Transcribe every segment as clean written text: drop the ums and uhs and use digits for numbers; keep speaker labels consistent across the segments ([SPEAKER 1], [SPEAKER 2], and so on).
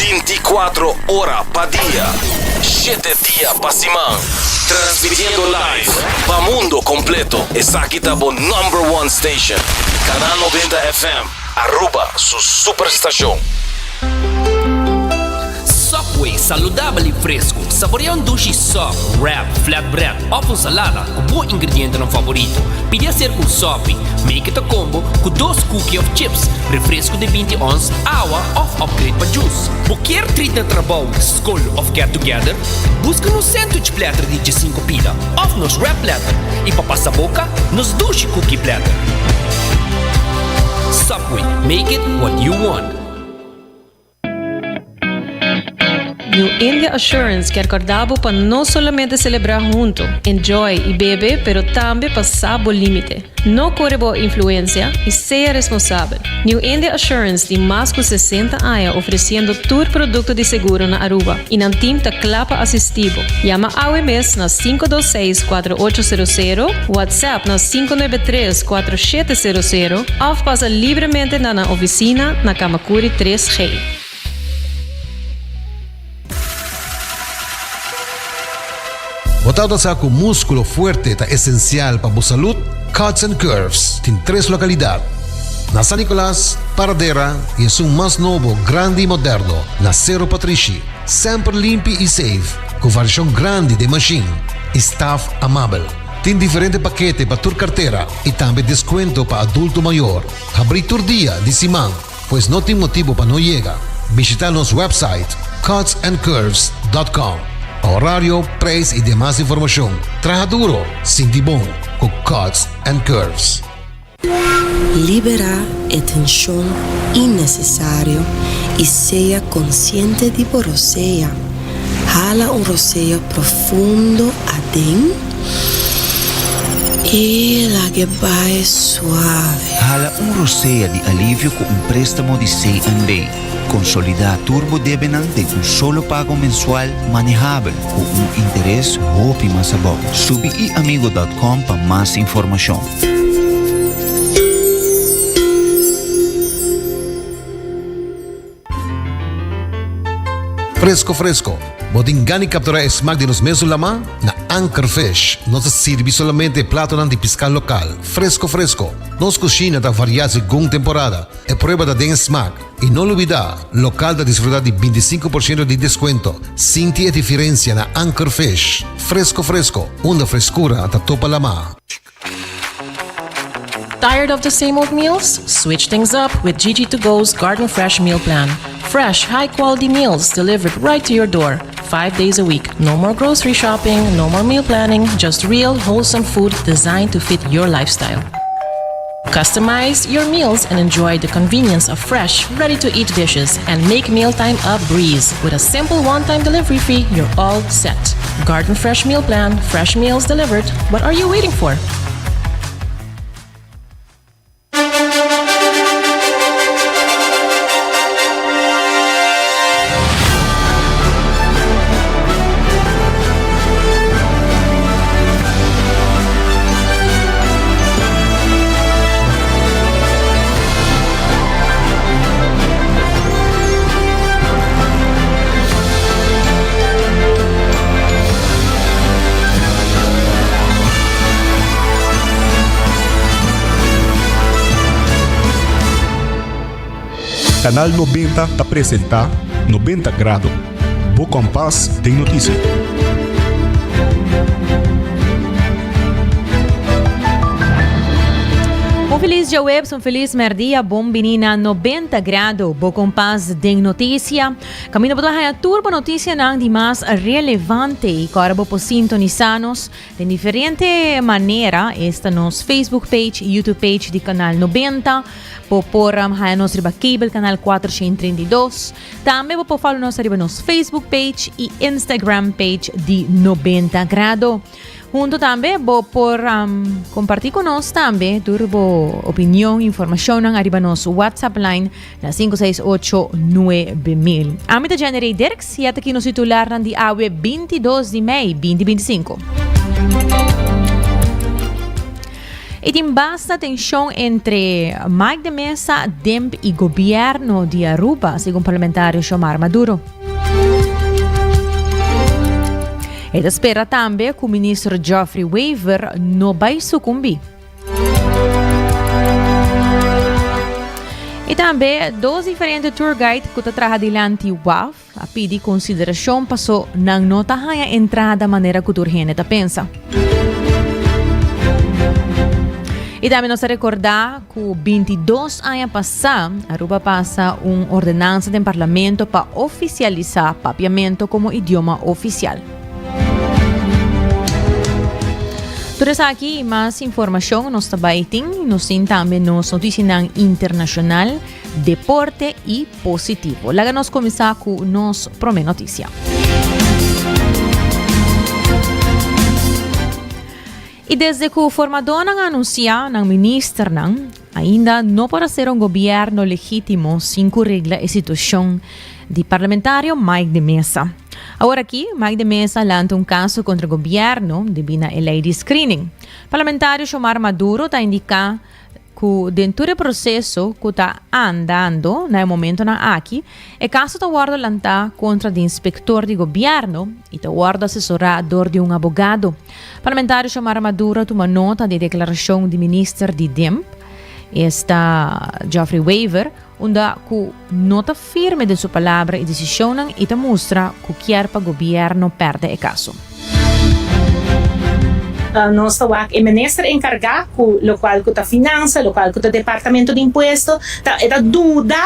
[SPEAKER 1] 24 horas pa' día, 7 días pa' semana. Transmitiendo live pa' mundo completo. Esa aquí está por number one station. Canal 90 FM. Aruba, su superestación.
[SPEAKER 2] Subway, saudável e fresco. Saboreia sushi soft, wrap, flatbread ou salada com bom ingrediente no favorito. Pide ser com sopi. Make it a combo com 2 cookies of chips, refresco de 20 ons, água ou upgrade para juice. Qualquer treat de trabalho, school of get together, busca no sandwich platter de 5 pila, ou nos wrap platter. E para passar boca, nos sushi cookie platter. Subway, make it what you want.
[SPEAKER 3] New India Assurance quer acordar para não somente celebrar junto, enjoy e beber, pero também passar o limite. Não corre boa influência e seja responsável. New India Assurance tem mais de 60 anos oferecendo todo produto de seguro na Aruba e não tem clapa assistivo. Llama AWMS na 526-4800, WhatsApp na 593-4700 ou passa livremente na oficina na Kamakuri 3G.
[SPEAKER 4] Botado sa com músculo fuerte ta esencial para a saúde, Cuts and Curves tem 3 localidades. Na San Nicolás, Paradera e é mais novo, grande e moderno, na Cerro Patrici. Sempre limpo e safe, com variação grande de machine. Staff amável. Tem diferentes paquetes para tua carteira e também desconto para adulto maior. Abrir todo dia de semana, pois não tem motivo para não chegar. Visitar nosso website cutsandcurves.com. Horário, preço e demais informação. Traja duro, sinti bom, com Cuts and Curves.
[SPEAKER 5] Libera a tensão innecessária e seja consciente de roceia. Jala roceio profundo adentro e la que vai suave.
[SPEAKER 6] Jala roceia de alívio com préstamo de C&B. Consolidar Turbo Debenham tem solo pago mensual manejável com interesse roupa e mais bom. Subiamigo.com para mais informação.
[SPEAKER 4] Fresco. Botingani capturar smack de nos mesos lama na Anchor Fish. Nos sirve solamente plato de pescar local. Fresco. Nos cocina da variar según temporada. É prueba da den smack. E não olvidar, local da desfrutar de 25% de desconto. Sinti a diferença na Anchor Fish. Fresco. Uma frescura da topa lama.
[SPEAKER 7] Tired of the same old meals? Switch things up with GG2Go's Garden Fresh Meal Plan. Fresh, high-quality meals delivered right to your door, 5 days a week. No more grocery shopping, no more meal planning, just real, wholesome food designed to fit your lifestyle. Customize your meals and enjoy the convenience of fresh, ready-to-eat dishes and make mealtime a breeze. With a simple one-time delivery fee, you're all set. Garden Fresh Meal Plan, fresh meals delivered. What are you waiting for?
[SPEAKER 8] Canal 90 apresenta 90 Grado. Bo Compass tem notícia.
[SPEAKER 9] Feliz dia web, feliz merdia, bom menina 90 grado, bo compás de notícia. Camino para a turbo notícia nang di mais relevante e agora bo sintonizanos de diferente maneira esta nos Facebook page, YouTube page de canal 90, po poram ha nos riba cable canal 432. Também bo follow nos riba nos Facebook page e Instagram page de 90 grado. Junto também vou compartilhar conosco também turbo opinião, informação ng arriba nos WhatsApp line na 568-9000. Amita Generate Dirks, e aqui no titular ng di awe 22 de May 2025. E tem basta tensão entre Mike de Mesa, DEMP e governo de Aruba, segundo o parlamentário Xiomara Maduro. Ele espera também que o ministro Geoffrey Weaver não vai sucumbir. E também, dois diferentes tour guides que estão adiante o WAF, a pedir consideração passou não nota a entrada da maneira que o turgente pensa. E também nós recordar que 22 anos passados, Aruba passa uma ordenança do parlamento para oficializar papiamento como idioma oficial. Tudo aqui, mais informação nós também temos também nos notícias internacional, deporte e positivo. Lá nós começar com nossa primeira notícia. E desde que o formador anuncia na ministra ainda não pode ser um governo legítimo sem corrigir a situação de parlamentário Mike de Mesa. Agora aqui, Mike de Mesa lança um caso contra o governo devido à lei de screening. O parlamentário Xiomara Maduro está indicando que dentro do processo que está andando no momento aqui, o caso está guarda lançado contra o inspector de governo e está guarda assessorador de um advogado. O parlamentário Xiomara Maduro toma nota da declaração do ministro de DEMP, Geoffrey Weaver, onde com nota firme de sua palavra e decisão e te mostra que quer para o governo perder o caso.
[SPEAKER 10] Nós estamos o ministro encarregado, o qual que a finança, o qual que o departamento de imposto, é dúvida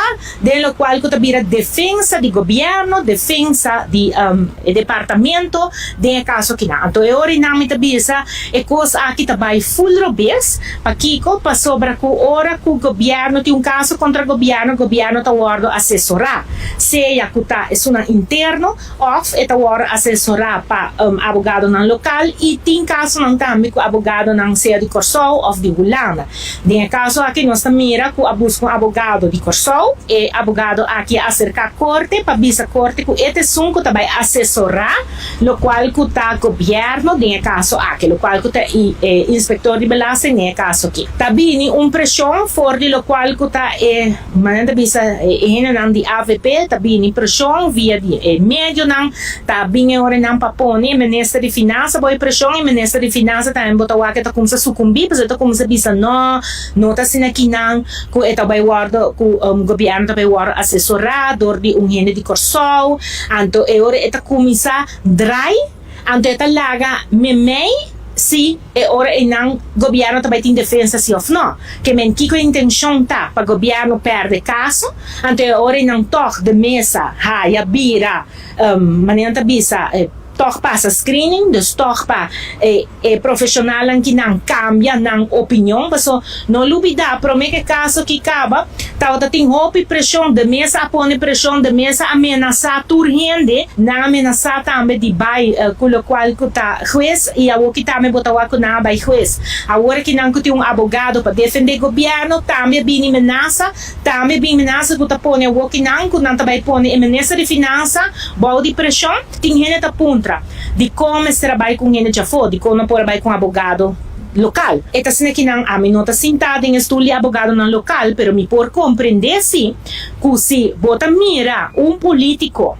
[SPEAKER 10] de lo qual que vira defesa do governo, defesa do departamento, de caso que não. Então, eu não me bisa é coisa aqui também full robês, para Kiko, para sobre que hora que o governo tem caso contra o governo está guardo assessorar. Seja que é um interno, ou está guardo assessorar para advogado no local e tem caso não também com o advogado não seja de Corsol ou de Holanda. No caso aqui nós mira com busca um advogado de Corsol e advogado aqui acerca a corte para visa corte que este sunco também assessorar lo qual que tá governo no caso aqui lo qual que tá inspector de beleza no caso aqui. Também pressão for de lo qual que tá maneira visa não de AVP também pressão via de médio não também ora não para pôr ministro de finanças boa pressão e ministro de finanças também botar o que tá como se sucumbir porque tá como se bisa não tá sendo aqui não que é também guarda que o governo também guarda assessorador de gente de Corsol então é hora é tá começar dry então é tá larga memei se é hora e não governo também tem defesa se ou não que men que a intenção tá para governo perder caso então é hora e não toque de mesa raia bira maneira bisa toch passa screening, dus toch pa profissional que não cambia não opinião, porque não duvida para mim que caso que acaba, tá tem roupa e pressão de mesa, apone pressão de mesa, ameaçar turgente, não ameaçar também de bai, com o qual que tá juiz e a que também botar o que não vai juiz. Agora que não tem advogado para defender o governo, também bem ameaça que tá pone o que não também pone ameaça de finança, boa de pressão, tem gente tá ponto de como se trabalha com gente já foi, de como trabalha com advogado local. Esta cena que não a mim não está sentada em estudo de advogado no local, pero me por compreender se que se bota mira político,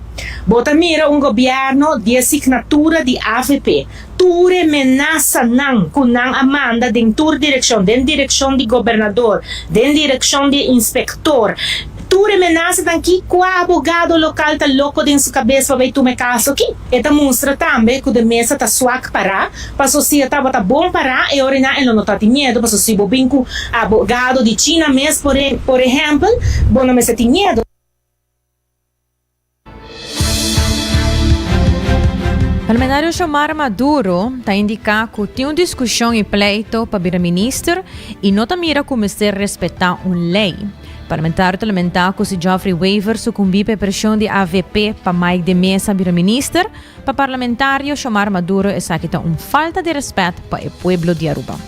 [SPEAKER 10] bota mira governo de assinatura de AVP, tu ameaça não com não amanda dentro da direção de governador, dentro da direção de inspector. Tu ameaça daqui com o advogado local tá louco dentro sua cabeça para ver tu me caso aqui. Esta mostra também que a mesa tá suac para a sociedade tá bom para e ora não está tem medo, para se bobin com advogado de China mesmo, por exemplo, bom não me tem medo.
[SPEAKER 9] O parlamentário Xiomara Maduro está indicando que tem uma discussão e pleito para vir ministro e não está mira como se respeitar uma lei. O parlamentário lamentou que se Geoffrey Weaver sucumbiu à pressão de AVP para Mike de Mesa vir ministro, para o parlamentário Xiomara Maduro essa que uma falta de respeito para o povo de Aruba.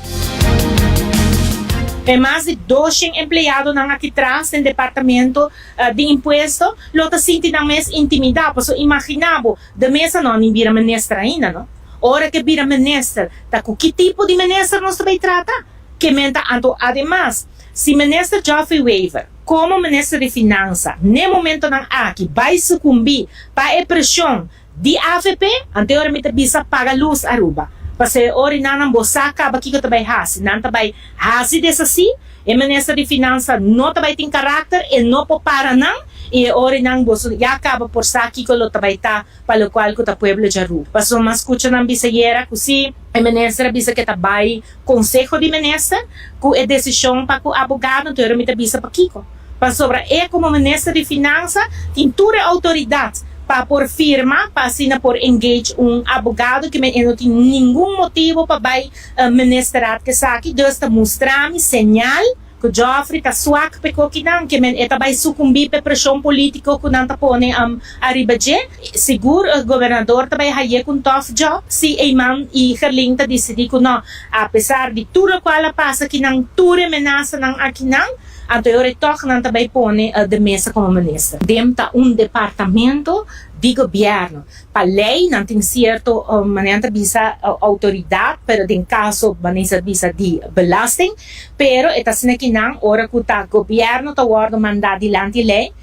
[SPEAKER 10] É mais de 200 empregados aqui atrás no departamento de imposto, lota sinti não mais intimidado, porque imaginava de mesa não vira ministra ainda, não? Ora que vira ministra, tá com que tipo de ministra nós também trata? que menta anto además si ministro Geoffrey Weaver como ministro de finanças no momento ng aqui vai sucumbir para a pressão de AFP anteriormente bisa paga luz Aruba kasi ori nanang bosaka baki ko tabay hasi nan tabay hasi dessa si e ministro de finanças não tabay tem caráter e não po para nang e ori nang boso ya acaba por saki ko lo tabay ta palo qual ko ta pueblo jaru paso mas escucha nang bisayera kusi e ministra bisa que tabay consejo de ministra ku e decisão pa ku abogado anteriormente bisa pa kiko pa sobra e como ministra de finanças tem toda autoridade para por firma, para assinar por engage abogado que não tem nenhum motivo para vai ministrar que aqui desta mostrar-me señal que Geoffrey está suak peko kinang que eta vai sucumbir para pressão política que não tá pone arriba je seguro o governador também haye com tough job se Eiman e Gerling tá decidir que não apesar de tudo qual passa que não tudo ameaça não aqui não anterior toch não também pone de mesa como ministra dentro departamento de governo para lei não tem certo maneira bisa autoridade pero em caso maneira bisa de belasting pero eta sina kinang ora que tá governo tá guardo mandar dilante lei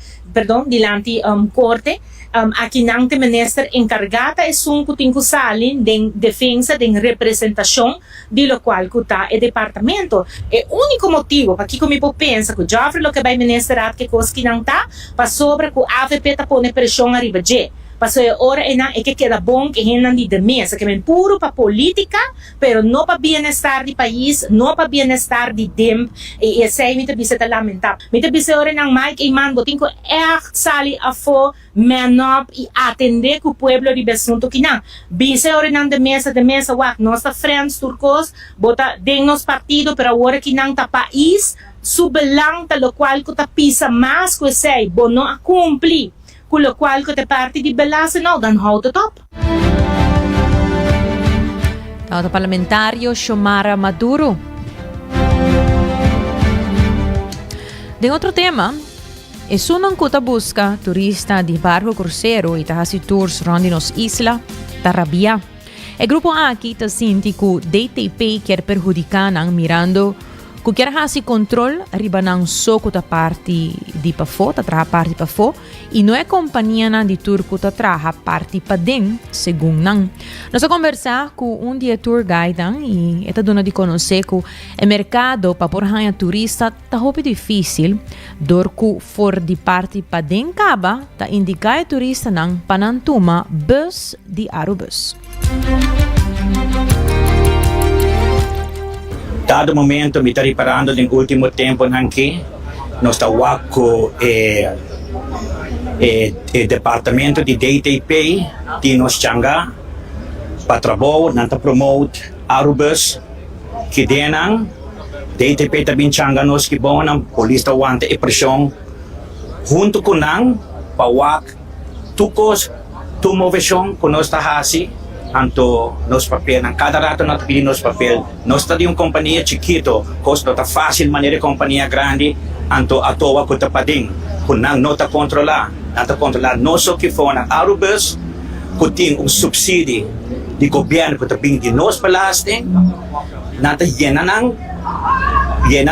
[SPEAKER 10] dilante corte aqui não tem ministro encarregada é que tem que sair de defesa de representação de lo qual que tá o departamento é o único motivo para que comigo pensa que Geoffrey lo que vai ministrar que coisa que não tá para sobre que a AFP tá pone pressão arriba de Paso ora é que queda bom que hendan de mesa, que é puro para política, pero não para bem-estar do país, não para bem-estar de dem, e esse aí me bisa lamentável. Me bisa ora nang Mike Eiman, botin ko sali a fo menop e atender que o pueblo de Besunto que não. Bisa ora nang de mesa, wak, nossa friends turcos, bota den nos partido, pero ora que não tá país, subelang ta lo qual ko ta pisa mas ko sei, bono a cumpli. Con lo qual que te parte di bellezza no, dan houdt het op.
[SPEAKER 9] Auto parlamentario Xiomara Maduro. De outro tema, é sunang kuta busca turista di barco cruzeiro e tahasi tours rondi nos isla Tarabia. E grupo aqui ta sinti ku DTP quer perjudicar nang mirando ku quer hasi control riba nang soco ta parti di pafo, ta traha parti pafo, e não é companhia na de tour ku ta traha parti pa den, segundo nang. Nós conversar com diretor guide e eta dona de conhecer que o mercado pa por hanya turista ta hopi difícil, dor ku for di parti pa den kaba ta indicar turista nang panantuma bus di Arubus.
[SPEAKER 11] Dado momento mi sta riparando nell'ultimo tempo anche nostra WACO e departamento di DTP di Noschanga para trabalho nanta promote Arubus que denang DTP também changa nos que bom ang polista wante e pressão junto com nang pa WAC tukos tumoversão com nossa hasi anto nos papel ng cada rato nato pili nos papel nos di un companhia chiquito costo ta fácil maneira companhia grande anto atowa ko ta pading kunang nota controla noso que for ng Arubus kuting subsidi di gobyerno ko ta bing di nos palasting nata yena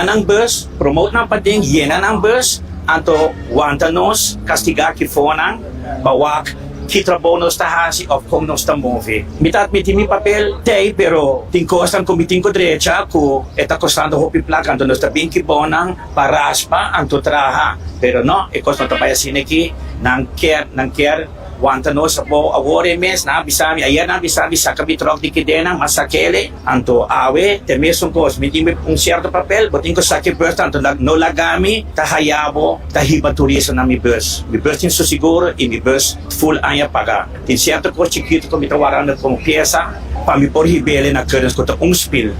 [SPEAKER 11] ng bus promote ng pading yena ng bus anto wanta nos castigar que for ng bawak kitrabaho nos tahasi of kung nos ta movie. Mitat mitimi papel day pero tingkostan kumiting ko derecha ko eta costando hopi placa anto nos ta binki bonang paraspa anto traha pero no e costo ta paya sineki nang care wanta nos po awore mes na bisami ayer na bisami sa kabitrok di kidena masakele anto awe te mesong kos mitimi un cierto papel boting ko sa kibers anto no lagami tahayabo tahiba turista na mi bus tin so siguro mi bus full anya paga tin cierto kos chiquito ko mitawaran na kung pieza pa mi por hibele na currents ko ta un spill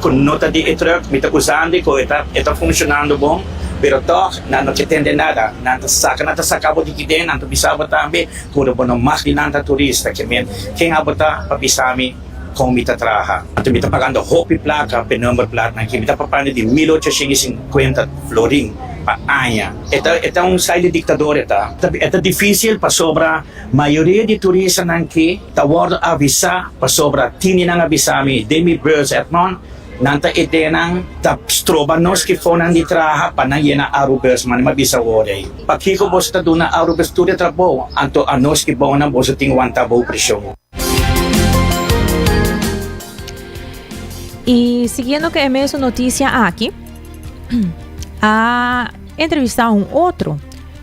[SPEAKER 11] ko nota di etruck mitakusandi ko eta funcionando bom pero toch não te entende nada não te saca de que não te bisaba também quando bono mais de nanta turista que men quem abota papisami com mita traha anto mita pagando hopi placa pe number plate na que mita papando de 1850 florin pa anya eta style ditador eta difícil pa sobra maioria de turista nang que ta word avisa pa sobra tini nang avisami demi birds at non nanta edenang stroba nos ki fonan di traha panayena arubes man mabisa wore pakiko bosta duna arubes tu de trabo anto anos ki bona bosa ting wanta bo presyo.
[SPEAKER 9] Y siguiendo que me hizo noticia aquí, a entrevistar a un otro.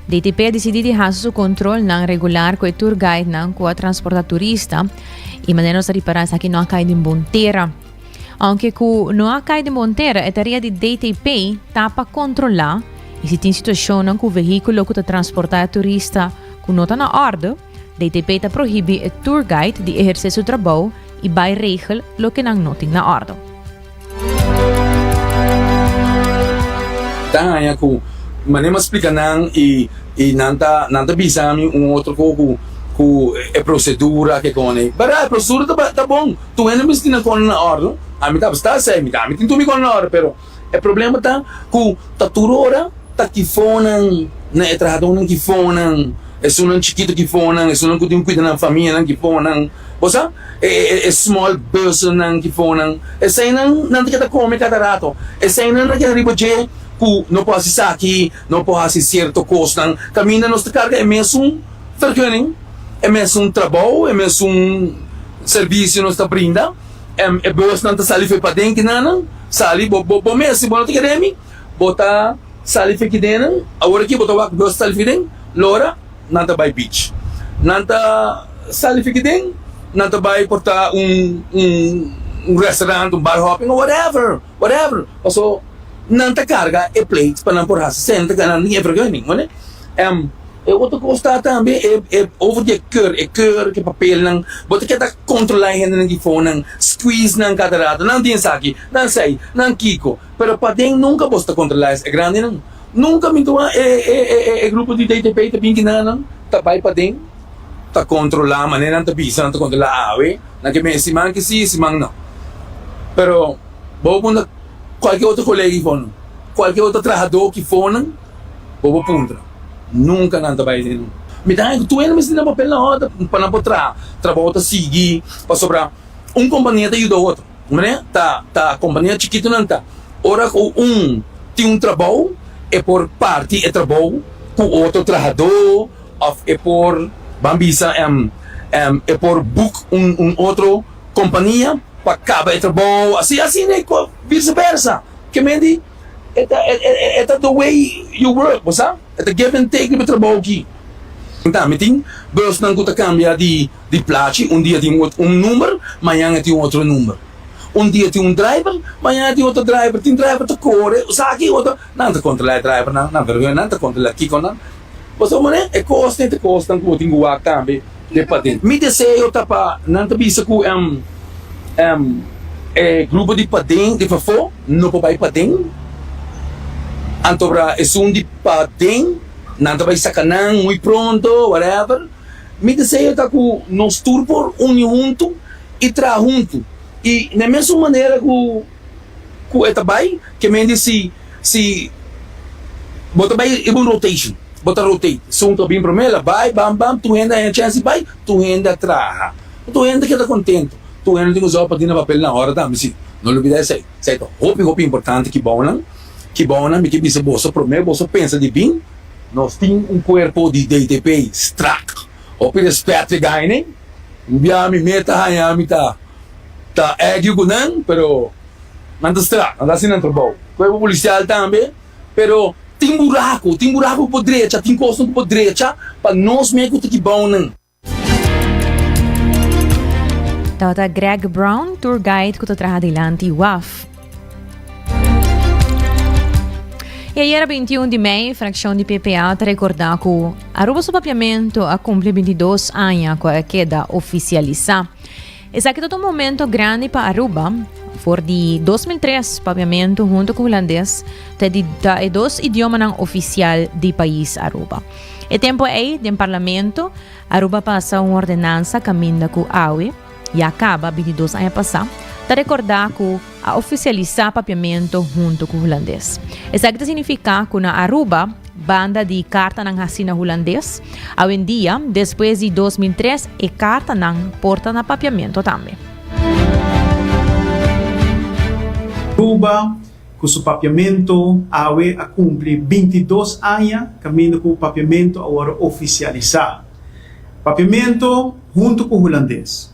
[SPEAKER 9] DTP decidiu dejar su control ng regular com o tour guide ng com a transportar turista e maneira de reparar aqui não cai de bonteira. Aunque que não cai de bonteira, a tarefa de DTP tá para controlar e se tem situação em que o veículo que transportar turista que não está na ordem, DTP tá proíbe o tour guide de exercer seu trabalho e vai regel lo que não tem na ordem.
[SPEAKER 12] Tanga ko manema explica nang e nanta bisa mi outro ku é procedura que cone. Bara a procedura tá bom. Tu ainda me ensina com na ordem. A mim tá está sei, me tá. Me tinto me com na ordem, pero o problema tá ku tá turora tá que fonan na entrada não que fonan. É sunan chiquito que fonan, é sunan que tem cuidar na família não que fonan. Bosa? É small person não que fonan. É sei não que tá come cada rato. É sei não que riba je ku não pode ser aqui, não pode ser certo costo, caminha nossa carga é mesmo vergunning, é mesmo trabalho, é mesmo serviço nós está brinda, é boas não tá sali foi para dentro não, sali bo mesmo bom te queremos, bota sali foi aqui dentro, agora aqui bota o boas sali foi dentro, lora não tá by beach, não tá sali foi aqui dentro, não tá by portar restaurante, bar hopping or whatever, also nanta carga e plate para não porra senta que não ninguém vergonha, né? Outra coisa também é over de cur que papel não, bota que tá controlar ainda não que fone squeeze não cada lado, não tem aqui, não sei, não kiko, pero para dentro nunca posta controlar é grande não, nunca me doa grupo de DTP tá bem que não, tá vai para dentro, tá controlar maneira não tá bisa não tá controlar ave, não que me simang que sim, simang não, pero bom qualquer outro colega que for, qualquer outro trabalhador que for, bobo punta. Nunca nada vai ser. Me dá tu ainda me ensina papel na hora para não botar trabalho tá seguir para sobrar. Companhia te ajuda outro, né? Tá companhia chiquito não tá. Ora tem trabalho é por parte é trabalho com outro trabalhador, é por bambisa é por book outro companhia para acabar o trabalho, assim né, vice-versa. Que mendi, é the way you work, sabe? É the give and take do trabalho aqui. Então, meting, belos não custa cambiar de placa, dia tem número, amanhã tem outro número. Dia tem driver, amanhã tem outro driver, tem driver que corre, sabe outro, não te controla driver, não vergonha, não te controla aqui com não. Você mané, é costa que eu tenho que também, de patente. Me desejo para não te bisa que grupo de padeng de fafo não pode padeng antobra é de padeng não vai sacanang muito pronto whatever me desejo tá com nós tour por junto e tra junto e na mesma maneira que eta vai que me diz se bota vai e rotation bota rotate sunto bem promela vai bam tu ainda a chance vai tu ainda traha tu ainda que tá contento tu ainda tem que usar para ter papel na hora também se não olvida isso aí certo hope importante que bom me que bisa bolsa primeiro bolsa pensa de bem nós tem corpo de DTP strack hope respeito gaine me meta me tá gunan pero não strack não assim não trabalho corpo policial também pero tem buraco por direita tem costa por direita para nós mesmo que bom não.
[SPEAKER 9] Tata Greg Brown, tour guide que trabalha dilante WAF. E aí era 21 de maio, fração de PPA te recordar que Aruba seu papiamento a cumprir 22 anos com a queda oficializar. Esse aqui é todo um momento grande para Aruba. For de 2003, papiamento junto com o holandês, te dois idiomas não oficial do país Aruba. E tempo aí, do parlamento, Aruba passa uma ordenança caminha com a AUE, e acaba 22 anos passar, para recordar que a oficializar papiamento junto com o holandês. Isso aqui significa que na Aruba, banda de carta ng hasina holandês, hoje em dia, depois de 2003, e carta ng porta na papiamento também.
[SPEAKER 13] Aruba, com o papiamento, awe a cumprir 22 anos, caminho com o papiamento agora oficializar. Papiamento junto com o holandês.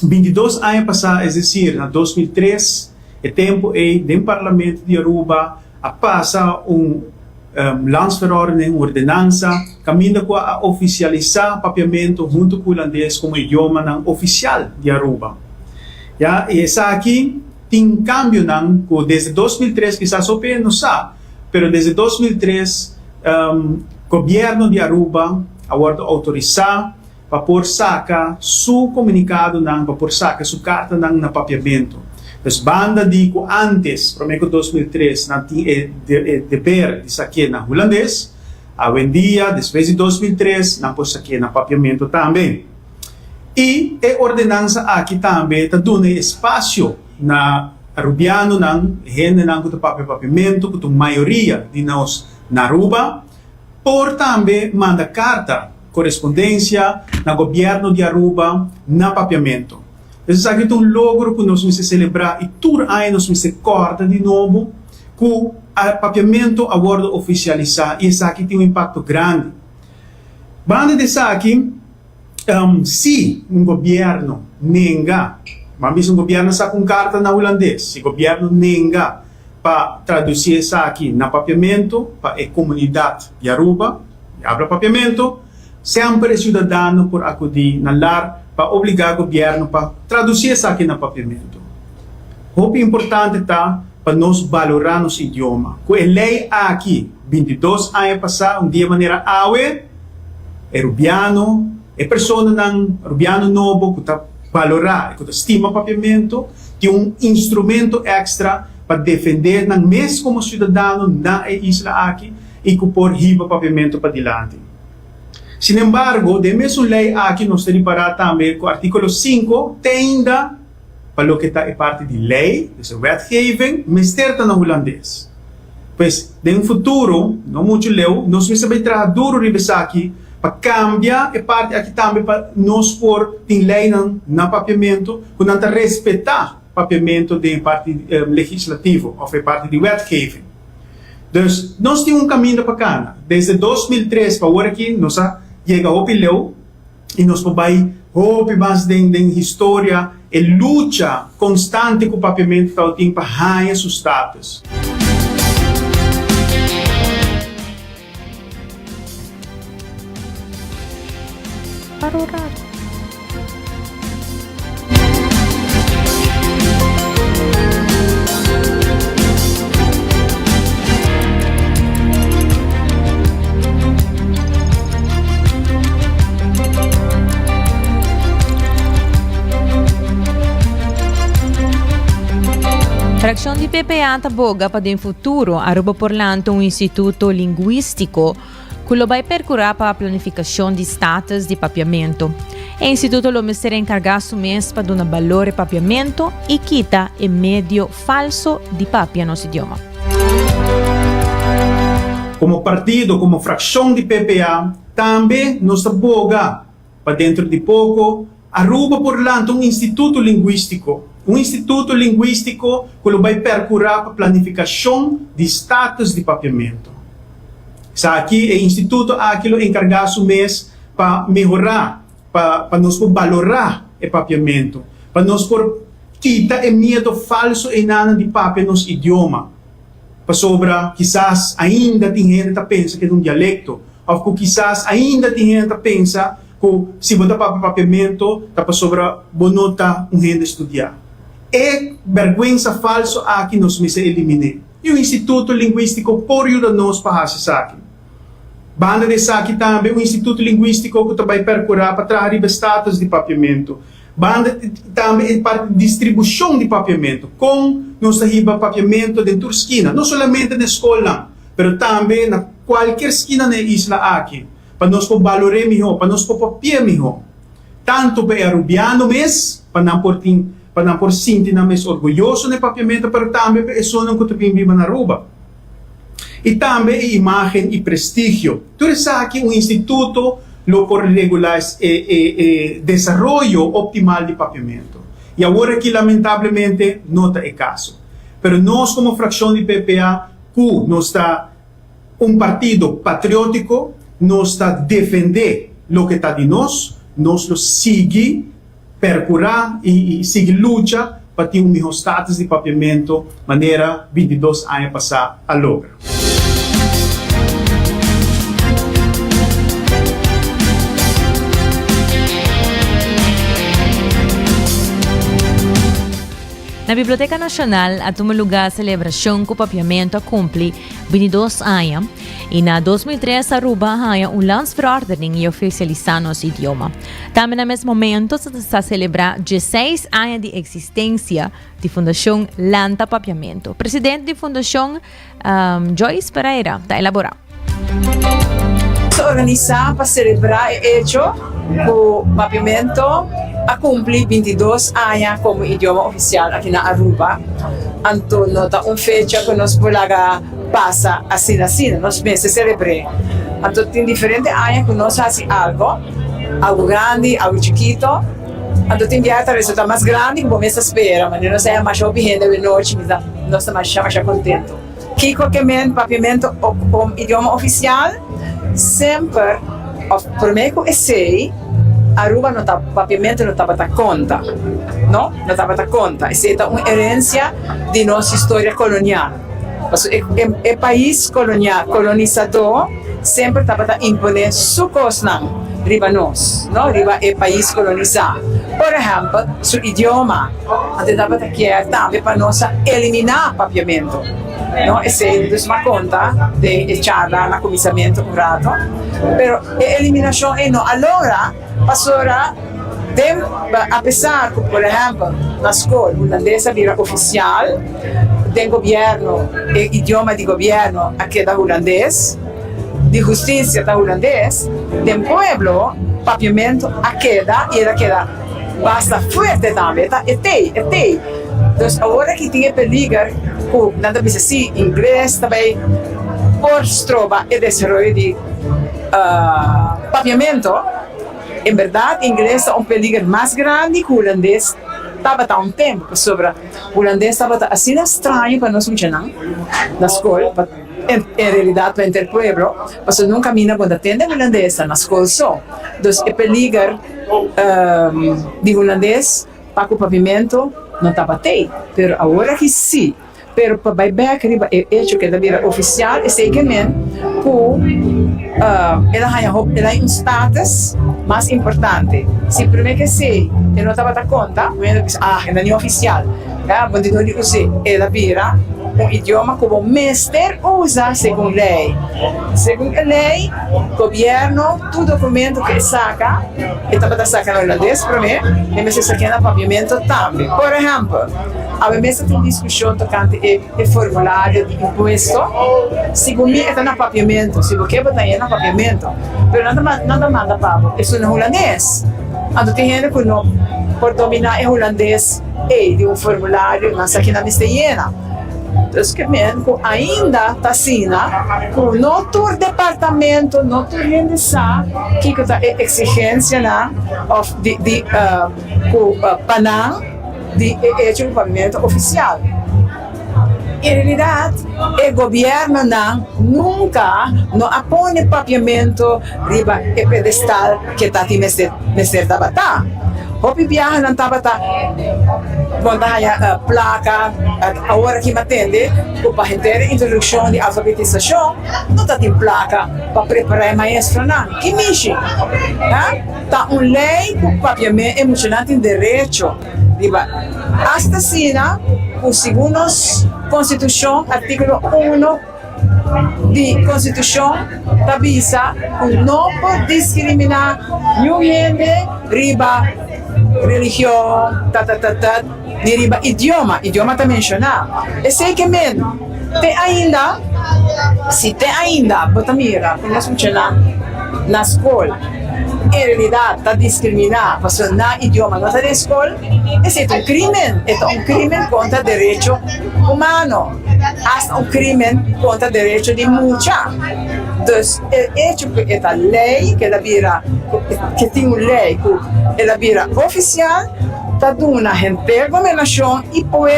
[SPEAKER 13] 22 anos passados, é dizer, em 2003, é tempo do Parlamento de Aruba a passar landsverordening, ordenança, caminho com a oficializar papiamento junto com o holandês como idioma oficial de Aruba. E essa aqui tem cambio desde 2003, quizás o PN não sabe, mas desde 2003, governo de Aruba agora autorizar para pôr saca seu comunicado, para pôr saca sua carta na papiamento. Então, banda digo antes, prometo 2003, não tinha dever de saque na holandês, hoje em dia, depois de 2003, não pôr saque na papiamento também. E a ordenança aqui também está dando espaço na arubiano, gente com o papiamento, com a maioria de nós na Aruba, por também manda carta, correspondência, no governo de Aruba, na papiamento. Isso aqui é um logro que nós vamos celebrar e todo ano nós vamos cortar de novo com o papiamento agora oficializar e isso aqui tem um impacto grande. Banda disso aqui, se um governo nega, mas um governo está com carta na holandês, se o governo nega para traduzir isso aqui na papiamento, para a comunidade de Aruba, abre papiamento, sempre é cidadão por acudir na lar para obrigar o governo para traduzir isso aqui no papiamento. O importante está para nós valorar nosso idioma. Com a lei aqui, 22 anos passados, dia de maneira awe, é rubiano, é pessoa rubiano novo que está valorar, que estima o papiamento, tem instrumento extra para defender, mesmo como cidadão na isla aqui, e que pôr riba papiamento para diante. Sin embargo, de mesma lei aqui nós temos para também com o artigo 5, tem ainda, para o que está parte de lei, de wetgeving, mas está no holandês. Pois, no futuro, não muito leu, nós vamos trabalhar duro aqui para cambiar a parte aqui também para nós pôr em lei na papiamento, para respeitar o papiamento de parte legislativo, ou parte de wetgeving. Então, nós temos um caminho bacana. Desde 2003 para agora aqui, nós chega ao pileu e nós vamos mais da história e luta constante com o papiamento para ganhar seus status. Para orar.
[SPEAKER 9] Fração de PPA taboga para o futuro, Aruba Porlanto um instituto linguístico que vai percorrer para a planificação de status de papiamento. O instituto lo será encargado mês para dar valor ao papiamento e quita o medio falso de papia no idioma.
[SPEAKER 13] Como partido, como fração de PPA, também nós taboga para dentro de pouco, Aruba Porlanto um instituto linguístico que vai percorrer para a planificação de status de papiamento. Isso aqui é o instituto aquilo encargado mês para melhorar, para nós valorar o papiamento, para nós quitar o medo falso e nada de papia no idioma. Para sobra, quizás ainda tem gente que pensa que é um dialecto, ou quizás ainda tem gente que pensa que se botar papiamento, para sobra bonota gente estudar. É vergonha falso aqui nós me eliminar. E o Instituto Linguístico por ajuda nós para fazer isso aqui. Banda de aqui também, o Instituto Linguístico que vai percorrer para trazer status de papiamento. Banda também para distribuição de papiamento, com nós riba papiamento dentro da esquina, não somente na escola, mas também na qualquer esquina na isla aqui, para nós valorar melhor, para nós papiar melhor. Tanto para arubiano mesmo, para não por sentir mais orgulhoso no papiamento, mas também para pessoas que vivem na Aruba. E também a imagem e prestígio. Tudo isso aqui um instituto por regular o desenvolvimento optimal de papiamento. E agora que lamentavelmente não é caso. Pero nós, como fracción de PPA, nos está un partido patriótico, nos está defender lo que está de nos lo sigue percurar y sigue lucha para ter um melhor status de papiamento, maneira 22 anos passar a logra.
[SPEAKER 9] Na Biblioteca Nacional, a lugar a celebração com o papiamento cumpre 22 anos e na 2003 Aruba há landsverordening e oficializar nosso idioma. Também no mesmo momento se está celebrar 16 anos de existência de Fundação Lanta Papiamento. Presidente da Fundação, Joyce Pereira, está elaborando.
[SPEAKER 14] Organizar para celebrar o hecho o papiamento a cumprir 22 anos como idioma oficial aqui na Aruba. Então, nota fecha que nós vamos passar assim, nós meses celebrar. Então, tem diferentes anos que nós fazemos algo grande, algo chiquito. Então, tem viagem resultado mais grande que você espera, mas nós é mais obediente de noite, nós estamos mais contentos. Que qualquer papiamento como idioma oficial, sempre, primeiro que sei, Aruba não tá papiamento não estava a conta, não estava a conta. Essa é uma herência de nossa história colonial. O país colonizador sempre estava a impor sua coisa riba nós, não riba o país colonizado. Por exemplo, seu idioma, até estava a querer também para nós eliminar papiamento. Não, essa é uma conta de charla na comissamento curado, pero a eliminação é não. Agora, pastora, apesar que, por exemplo, na escola holandesa vira oficial, tem governo, idioma de governo aqui da holandês, de justiça da holandês, tem pueblo, papiamento aqui queda basta forte também, tá? E tem. Então, agora que tem perigo, nada mais assim, inglês também, por trova e desenvolvimento de papiamento, em verdade, inglês é perigo mais grande que o holandês. Estava há tempo sobre o holandês, estava assim estranho para nós funcionar na escola, em realidade para o pueblo, mas não caminha quando atende holandesa na escola só. Então, é perigo de holandês para o papiamento não estava tem, mas agora que sim. Pero para bebê que riba é hecho que da oficial é sei que men ela tem status mais importante. Se primeiro que sei, eu não estava a conta, eu disse ela não é oficial. Quando eu usei, ela vira idioma como mestre usa segundo lei. Segundo a lei, governo, todo documento que saca, estava a sacar no holandês primeiro, e me se saca no papiamento também. Por exemplo, a mesa tem discussão tocante o formulário de imposto. Segundo mim, está no papiamento. Se você botar no papiamento, mas nada manda papo. Isso não é holandês. Então, tem gente que não por dominar o holandês de um formulário, mas aqui na misteriana. Então, que ainda está assim, com nosso departamento, nosso rendição, que é exigência de Panam, de papiamento oficial. Em realidade, o governo nunca apoia papiamento riba o pedestal que está de Mr. Tabata. Hopi viaja não estava quando a placa, a hora que me atende, para a introdução de alfabetização, não está tem placa para preparar maestro não. Que mixe? Tá lei que o papiamento emocionante em direito. Hasta sina, o segundo Constituição, artículo 1 de Constituição, avisa que não pode discriminar nenhum riba religião, de riba idioma está mencionado. E sei que tem ainda, se tem ainda, bota mira, quando nós funcionamos na escola, em realidade está discriminado, porque na idioma não está na escola, esse é um crime contra o direito humano, hasta um crime contra o direito de mucha. Então, é que esta lei, que tem uma lei que ela vira oficial, está dando uma governação e povo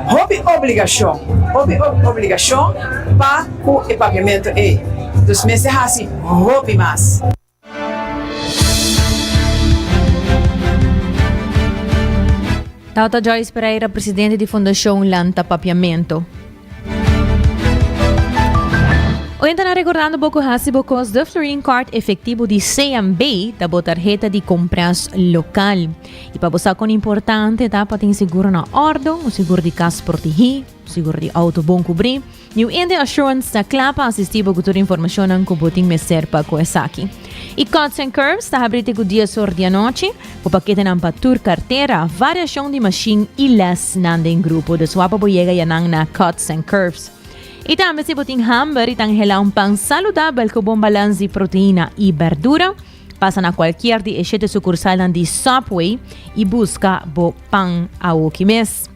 [SPEAKER 14] hobby obrigação para o pagamento é. Dos meses assim, hobby mais.
[SPEAKER 9] Tauta Joyce Pereira, presidente de Fundação Lanta Papiamento. Hoje estamos recordando pouco hasibo cos de Florin Card efetivo de CMB da tarjeta de compras local. E para você com importante, tá para ter seguro na ordem, o seguro de casa protegido, o seguro de auto bom cobrir. New India Assurance da clapa assistivo com toda a informação que botin me serpa com essa aqui. E Cuts and Curves está abrindo com dia sur dia noite, o paquete na patur carteira, variação de machine e less nanda em grupo, de sua papoyega yanang na Cuts and Curves. E também se botin hamburger e tanghela um pão saludável com bom balanço de proteína e verdura, passa na qualquer de 7 sucursal de Subway e busca bo pão ao que mês.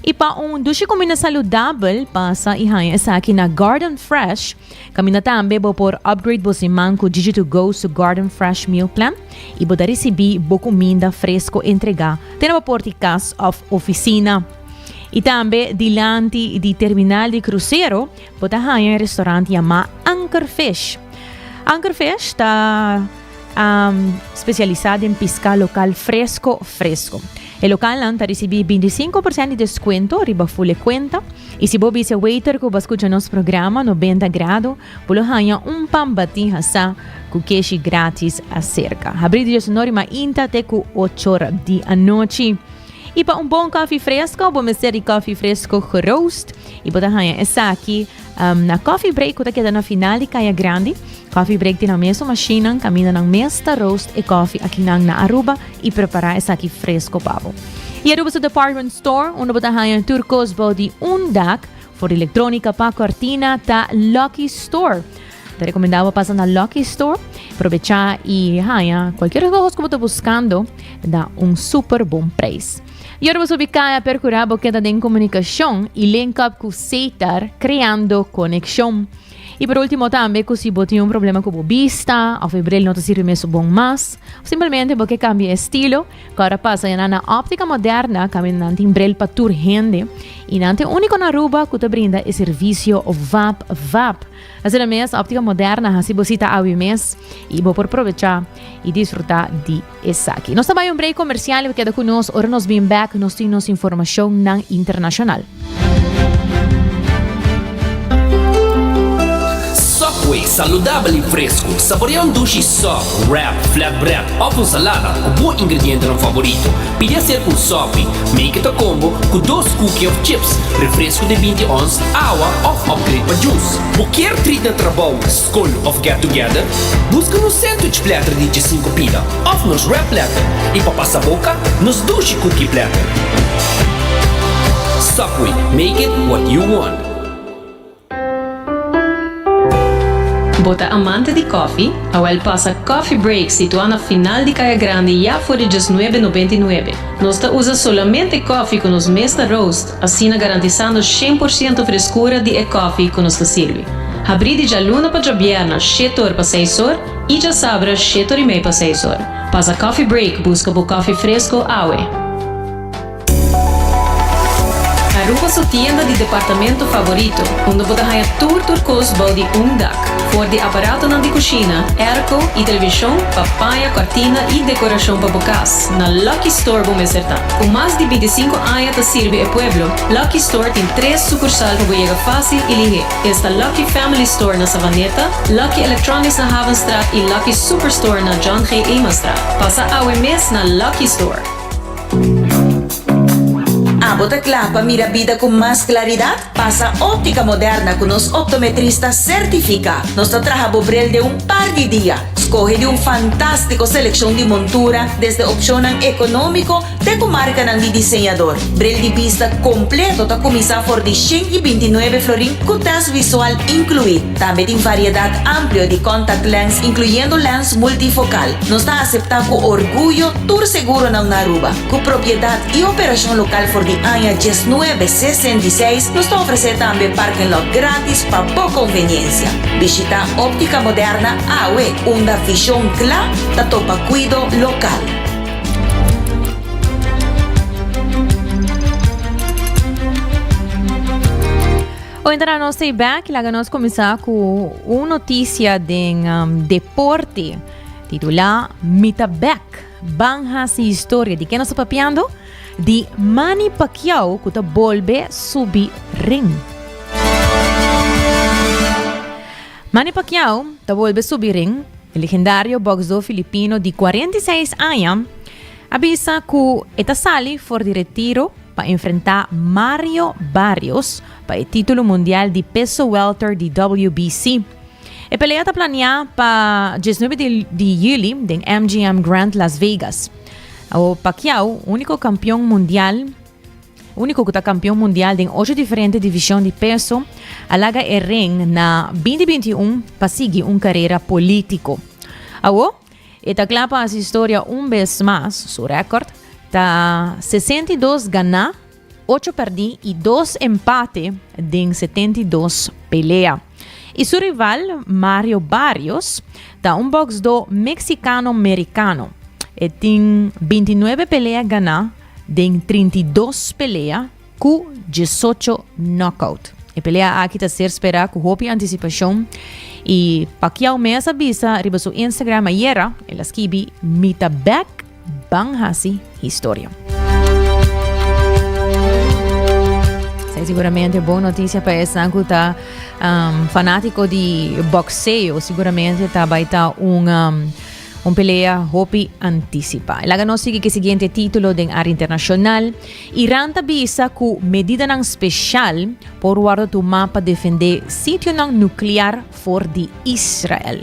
[SPEAKER 9] E para dushi comida saudável, passa e hanya essa aqui na Garden Fresh. Camina também por upgrade você manco Digital Go to Garden Fresh Meal Plan e poder receber boa comida fresco entregar. Tem uma porticas of oficina. E também dilante de terminal de cruzeiro, pode hanya restaurante chamado Anchor Fish. Anchor Fish está especializado em pesca local fresco. O local está recebendo 25% de desconto, riba full conta. E se você é waiter que escuta nosso programa 90 graus, pode ganhar pão batido com queijo grátis acerca. Abrir de sonora uma inta até com 8 horas da noite. E para bom café fresco, vamos ter café fresco com roast. E pode ganhar essa aqui na coffee break, que está na final de Caia Grande. Coffee break tem na mesma machine, camina na mesta roast e coffee aqui na Aruba e preparar essa aqui fresco pavo. E Aruba sa department store, onde pode ganhar turcos body undak for eletrônica para cortina ta Lucky Store. Te recomendava passar na Lucky Store, aproveitar e ganhar qualquer coisa que você está buscando, dá super bom preço. E agora você vai percorrer a boqueta de comunicação e link up com o Seitar, criando conexão. E por último também, se você tem problema com a vista, ou febril não te sirve mesmo bom mais, simplesmente porque cambia estilo, agora passa na óptica moderna, caminhando em brel para tur gente, e nante único na Aruba que te brinda o serviço VAP. Assim mesmo, a óptica moderna, assim você está a mês, e vou aproveitar e desfrutar de essa aqui. Nós também um break comercial, que queda conosco, ora nós bem back, nós temos informação na internacional.
[SPEAKER 2] Subway, saudável e fresco. Saboreia dushi soft, wrap, flatbread ou com salada com bom ingrediente no favorito. Pide ser com sopi, make it a combo com 2 cookies of chips, refresco de 20 ons, água ou upgrade para juice. Qualquer treat na trabalho, school of get together, busca no sandwich platter de 5 pida, ou nos wrap platter. E para passar a boca, nos dushi cookie platter. Subway, make it what you want.
[SPEAKER 3] Bota amante de coffee, a passa Coffee Break situado na final de Caia Grande já por $19,99. Nós usa solamente coffee com os mesta roast, assim garantizando 100% frescura de coffee que nos serve. Abrir de luna para Jabiana, 7 horas para 6 horas, e já sabra 7 horas e meia para 6 horas. Passa Coffee Break, busca o coffee fresco, awe. Aruba sua tienda de departamento favorito, onde você ganha turcos body undak, for de aparato de cozinha, airco e televisão, papaya, cortina e decoração para bocas. Na Lucky Store vamos acertar. Com mais de 25 anos de servir ao pueblo, Lucky Store tem 3 sucursais para chegar fácil e ligeiro. Esta Lucky Family Store na Savaneta, Lucky Electronics na Havenstraat e Lucky Superstore na John G. Emanstraat. Passa ao mês na Lucky Store.
[SPEAKER 15] Bota clapa, mira vida con más claridad. Pasa óptica moderna con los optometristas certificados. Nos trabaja Bobrel de un par de días. Escoge de un fantástico selección de montura, desde opción económico de comarca de diseñador. Brel de vista completo ta comisa por de 129 florín con test visual incluido. También tiene variedad amplia de contact lens, incluyendo lens multifocal. Nos está aceptado con orgullo tour seguro na Aruba. Con propiedad y operación local por de año 1966, nos está ofreciendo también parking lot gratis para boa conveniencia. Visita óptica moderna AWE, una visión clara da topa cuido local.
[SPEAKER 9] Vou entrar no Stay Back e nós começar com uma notícia de deporte titulada Mita Back, banhas e história de quem nós estamos papiando? De Manny Pacquiao que volve subir ring. Manny Pacquiao volve subir ring, o legendário boxeador filipino de 46 anos, avisa que está sali for de retiro para enfrentar Mario Barrios para o título mundial de peso welter de WBC. A pelea está planeada para 19 de julho em MGM Grand Las Vegas. O Pacquiao, único que está campeão mundial em 8 diferentes divisões de peso, alaga o ring na 2021 para seguir uma carreira política. Está clapa a história vez mais, seu recorde, está 62 ganhar, 8 perder e 2 empate em 72 pelea. E seu rival, Mario Barrios, está boxeador mexicano-americano. E tem 29 peleas ganhar, em 32 peleas, com 18 knockout. A pelea aqui está ser esperada com roupa e antecipação. E Pacquiao mesmo avisa riba seu Instagram ayer, ela escreve Mita Back banhasi história. Seguramente boa notícia para esse que está fanático de boxeo, seguramente vai estar pelea hopi anticipa. Ela não sigue que seguinte título de área internacional. Irã avisa que medida não especial por guarda do mapa defender sítio não nuclear for de Israel.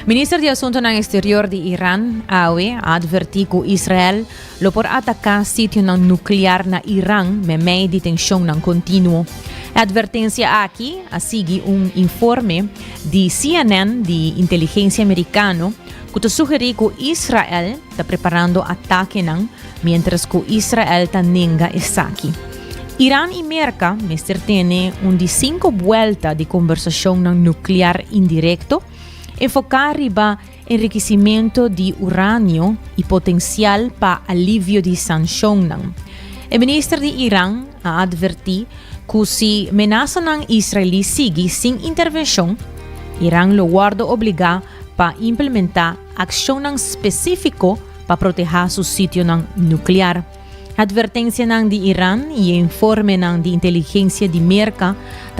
[SPEAKER 9] Ministro de Assuntos Exterior de Irã, AOE, advertiu que Israel lo por atacar sítio não nuclear na Irã, me meio de tensão não contínuo. A advertência aqui segue informe de CNN de inteligência americano que sugere que Israel está preparando ataque não, mientras que Israel está nega esse aqui. Irã e América tem de 5 vueltas de conversação nuclear indireto, enfocar riba enriquecimento de urânio e potencial para alívio de sanção. O ministro de Irã advertiu que se ameaça israelí sigue sem intervenção, Irã lo guarda obrigar para implementar ação específica para proteger seu sítio nuclear. A advertência de Irã e o informe de inteligência de América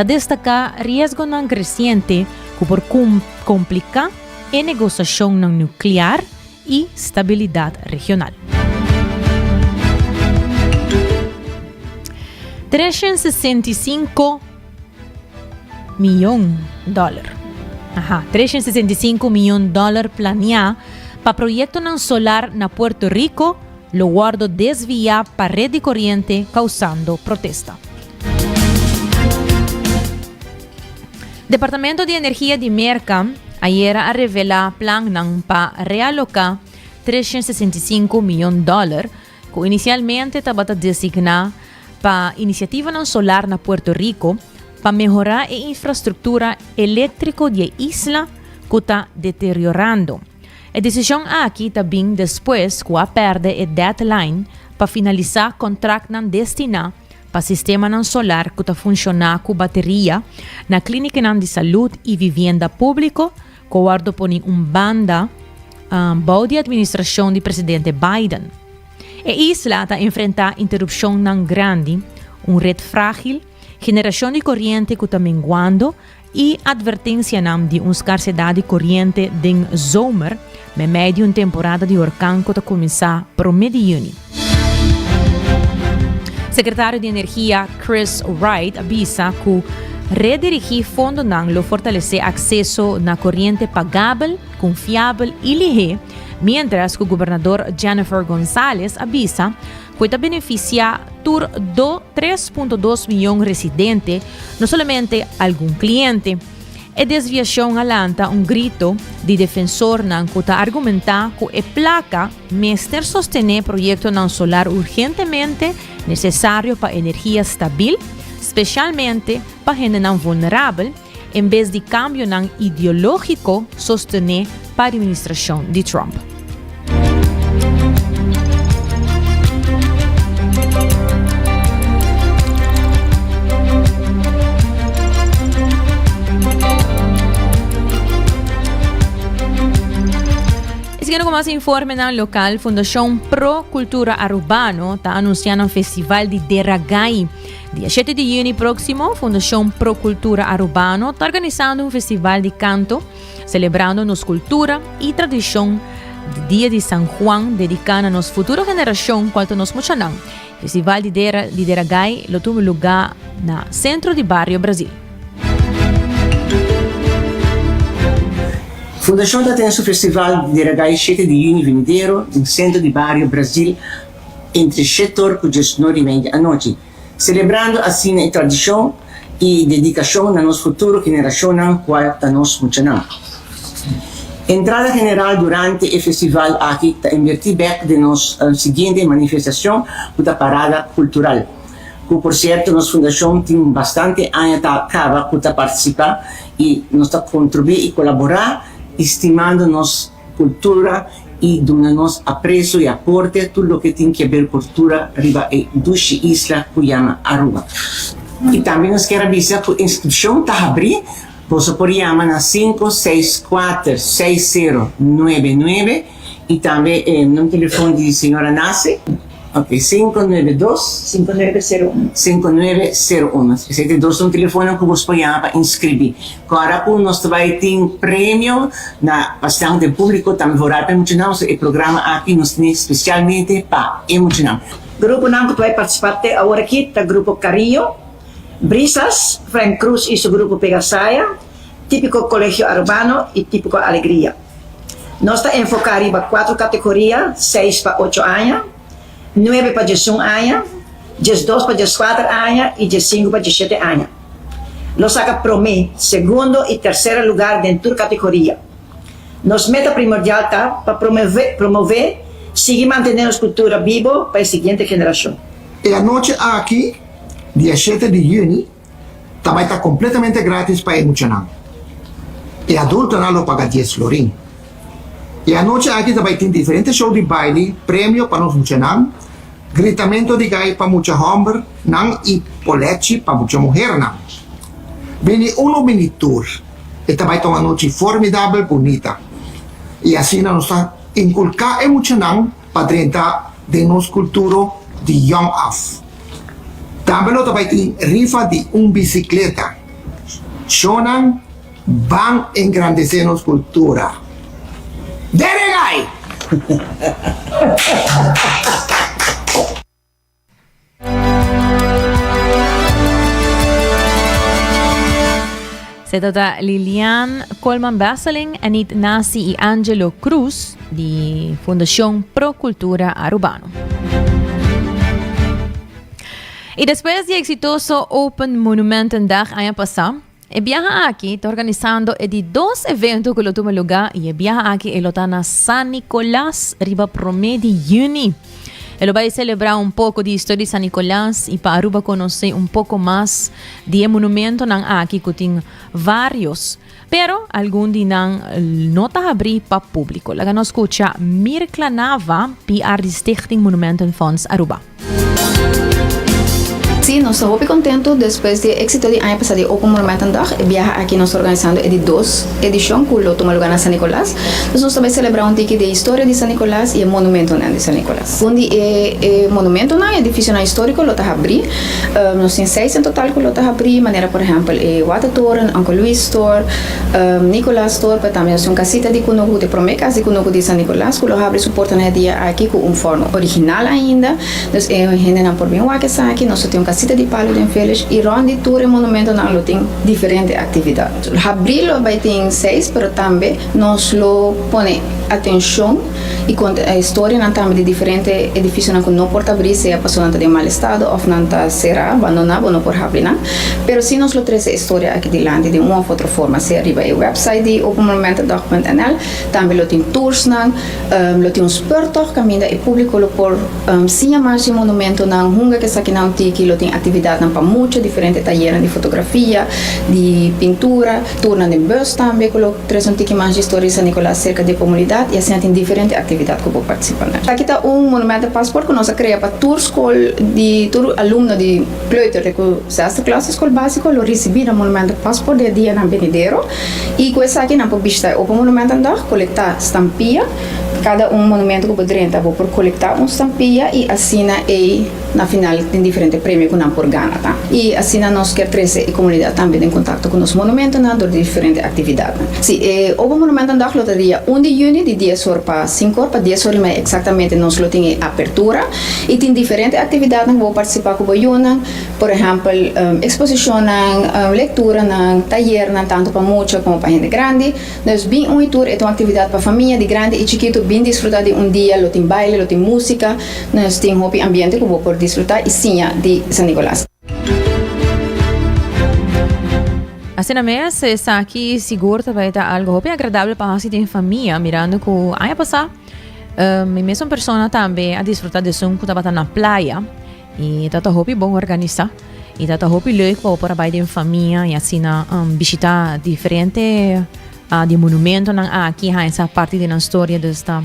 [SPEAKER 9] destaca risco crescente que por complicar a negociação nuclear e estabilidade regional. $365 milhões. 365 milhões de dólares planeado para projeto solar na Puerto Rico, lo guardo desviar para a rede corriente, causando protesta. Departamento de Energia de América ayer revela plan para realocar $365 milhões, que inicialmente estava designado para iniciativa solar na Puerto Rico para melhorar a infraestrutura elétrica da isla que está deteriorando. A decisão aqui também depois que perde a deadline para finalizar o contrato destinado para o sistema solar que está funcionando com bateria na clínica de saúde e vivenda pública, que guarda por banda boa de administração do presidente Biden. A isla está enfrentando interrupção grande, rede frágil, geração de corrente que está menguando e advertência de escassez de corrente de zomer, me meio de temporada de huracão que está começar para o mês de junho. Secretário de Energia Chris Wright avisa que redirigir fundo lo fortalecer acesso na corrente pagável, confiável e ligeira, mientras que o governador Jennifer González avisa que está beneficiar 3.2 milhões de residentes, não somente algum cliente. A desviação alanta grito de defensor que está argumentar que a placa mester sostener projeto solar urgentemente necessário para energia estável, especialmente para gente vulnerável, em vez de cambio ideológico sostener para a administração de Trump. con más informe en el local, Fundación Pro Cultura Arubano está anunciando un festival de Deragay. Día 7 de junio próximo, Fundación Pro Cultura Arubano está organizando un festival de canto, celebrando nuestra cultura y tradición de Día de San Juan, dedicado a nuestra futura generación, cual nos muchanan. Festival de Deragay lo tuvo lugar en el centro de Barrio Brasil.
[SPEAKER 16] Fundação tem seu festival de Deragay 7 de junho vindouro no centro de Barrio Brasil entre 7 horas e 19h20 da noite, celebrando assim a tradição e dedicação na nossa futura geração na qual nós muchamos. Entrada general durante o festival aqui está invertir back de nossa seguinte manifestação da parada cultural. Que, por certo, nossa fundação tem bastante anos para participar e nós contribuir e colaborar, estimando nossa cultura e dando-nos apreço e aporte tudo o que tem a ver com cultura riba e duas islas que chama Aruba. E também nós queremos avisar que a inscrição está aberta, você pode chamar na 564-6099 e também no telefone de senhora Nasce. Ok, 592-5901. 5901. Esse é um telefone que você pode chamar para inscrever. Agora, nós vai ter prêmio na bastante público, também vou para emocionar o programa aqui, nós temos especialmente para emocionar.
[SPEAKER 17] O grupo que vai participar agora aqui é o grupo Carinho, Brisas, Frank Cruz e seu grupo Pegasaia, típico Colégio Arubano e típico Alegria. Nós estamos enfocados em 4 categorias, 6 para 8 anos, 9 para 11 anos, 12 para 14 anos e 15 para 17 anos. Nós sacamos primeiro, segundo e terceiro lugar dentro da categoria. Nossa meta primordial está para promover, seguir mantendo a cultura viva para a seguinte geração.
[SPEAKER 18] E a noite aqui, dia 7 de junho, também está completamente grátis para emocionar. E adulto não paga 10 florim. E a noite aqui também tem diferentes shows de baile, prêmio para nos emocionar, gritamento de gai para muita homem, não e polete para muita mulher, não. Vem mini tour. E também está uma noite formidável, bonita. E assim nós estamos inculcar emocionar para dentro de nossa cultura de young off. Também também tem rifa de bicicleta. Shonan van engrandecer nossa cultura. Deragay!
[SPEAKER 9] Se trata Lilian Colman Basseling, Anit Nasi y Angelo Cruz de Fundación Pro Cultura Arubano. Y después de exitoso Open Monumentendag año pasado, el viaje aquí está organizando de 2 eventos que lo toman lugar y el viaje aquí está en San Nicolás, riba promedio de junio. Él va a celebrar un poco de historia de San Nicolás y para Aruba conocer un poco más de monumento aquí que tiene varios, pero algún día no está abierto para público. La nos escucha Mirkla Nava, PR de Stichting Monumentenfonds Aruba.
[SPEAKER 19] Sí, nós estamos muito contentos depois do êxito do ano passado de Open Monumentendag. O viaje aqui nós organizando é de 2 edições que toma lugar na San Nicolás. Nós também celebramos um tique de história de San Nicolás e o monumento de San Nicolás. Onde o monumento é edifício histórico, lo está abrir. Nós temos 6 em total que lo está abrir. Maneira, por exemplo, o Watertoren, Uncle Louis Store, Nicolás Store, mas também nós temos casita de Kunogu, de primeira casa de Kunogu de San Nicolás, que lo abre suporta no dia aqui com forno original ainda. Nós gente não por bem o aqui, nós temos casita de Palo de Feliz e onde todo o monumento não tem diferentes atividades. Abril vai ter 6, mas também nós lo põe atenção e conta a história não também de diferentes edifícios que não pode abrir, se a pessoa está em mau estado ou não está será abandonado, não pode abrir, não. Mas se nós lo traz a história aqui de lá de uma ou outra forma, se arriba o website de openmonumentendag.nl, também lo tem tours, lo tem speurtocht, caminha e público lo por sim mais de monumento, não hunga que aqui não tem que lo tem atividade para muitos diferentes talleres de fotografia, de pintura, turna de bus também, que lo traz tique mais de história de San Nicolás cerca de comunidade e assim tem diferentes atividades que vou participar. Aqui está monumento de passaporte que nós criamos para todos de todo aluno de kleuter de 6ª classe escola básica lo receber o monumento de passaporte de dia na Benedero e com essa aqui na pista o monumento andar coletar estampia cada monumento que podemos por colectar estampilla e assina na final tem diferente prêmio que não por gana, tá? E assim nós quer trazer a comunidade também em contato com os monumentos, né, de diferentes atividades. Sim, o monumento andar lo dia 1 de junho de 10 horas para 5 horas para 10 horas mais exatamente nós lo tem abertura e tem diferentes atividades que vou participar com o por exemplo, exposição, leitura, taller, tanto para mucha como para gente grande. Nós bem um tour é uma atividade para família de grande e chiquito bem desfrutar de dia, lo tem baile, lo tem música, nós tem hobby ambiente que vou por desfrutar e sim de San Nicolás.
[SPEAKER 9] Assim na mesa, está aqui seguro também tá algo bem agradável para a em família, mirando que a passar, a mesma pessoa também a desfrutar de som que estava na praia e tá hobby bom organizar e tá hobby leuk para trabalhar em família e assim na visitar diferentes de monumento aqui essa parte da história desta.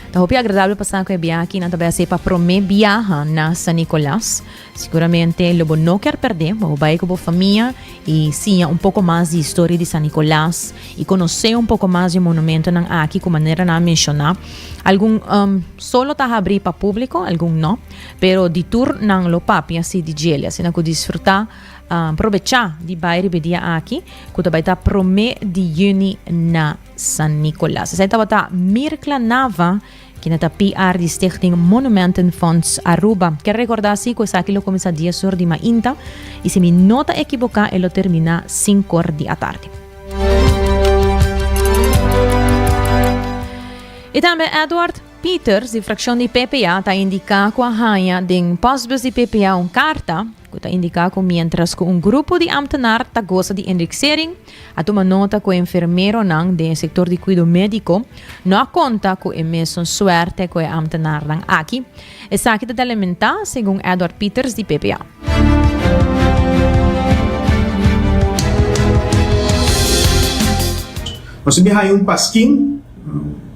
[SPEAKER 9] Então, é agradável passar com a viagem aqui na Tabela para prometer viagem na San Nicolás. Seguramente, eu não quero perder, vou vai com a família e sim, um pouco mais de história de San Nicolás e conhecer um pouco mais de monumento aqui, como maneira de mencionar. Algum solo está abrir para público, algum não, pero de tour não lo papi assim de gel, assim na que desfrutar, aproveitar de bairro dia aqui, que vai estar prometer de junho na San Nicolás. Essa estava tá Mirkla Nava, que na PR de Stichting Monumentenfonds Aruba. Quero recordar assim que aqui lo começa dia sur de mainta e se me nota equivocar, ele termina 5 horas da tarde. E também Edward Peters, de fração de PPA, está indicando com a rainha de postbus de PPA carta que está indicando que mientras que grupo de ambtenaar está goza de indexering, a tomar nota que o enfermeiro não do setor de cuidado médico não conta com a mesma suerte que o ambtenaar aqui. Essa aqui está alimentada, segundo Edward Peters, de PPA.
[SPEAKER 13] Nós temos pasquim,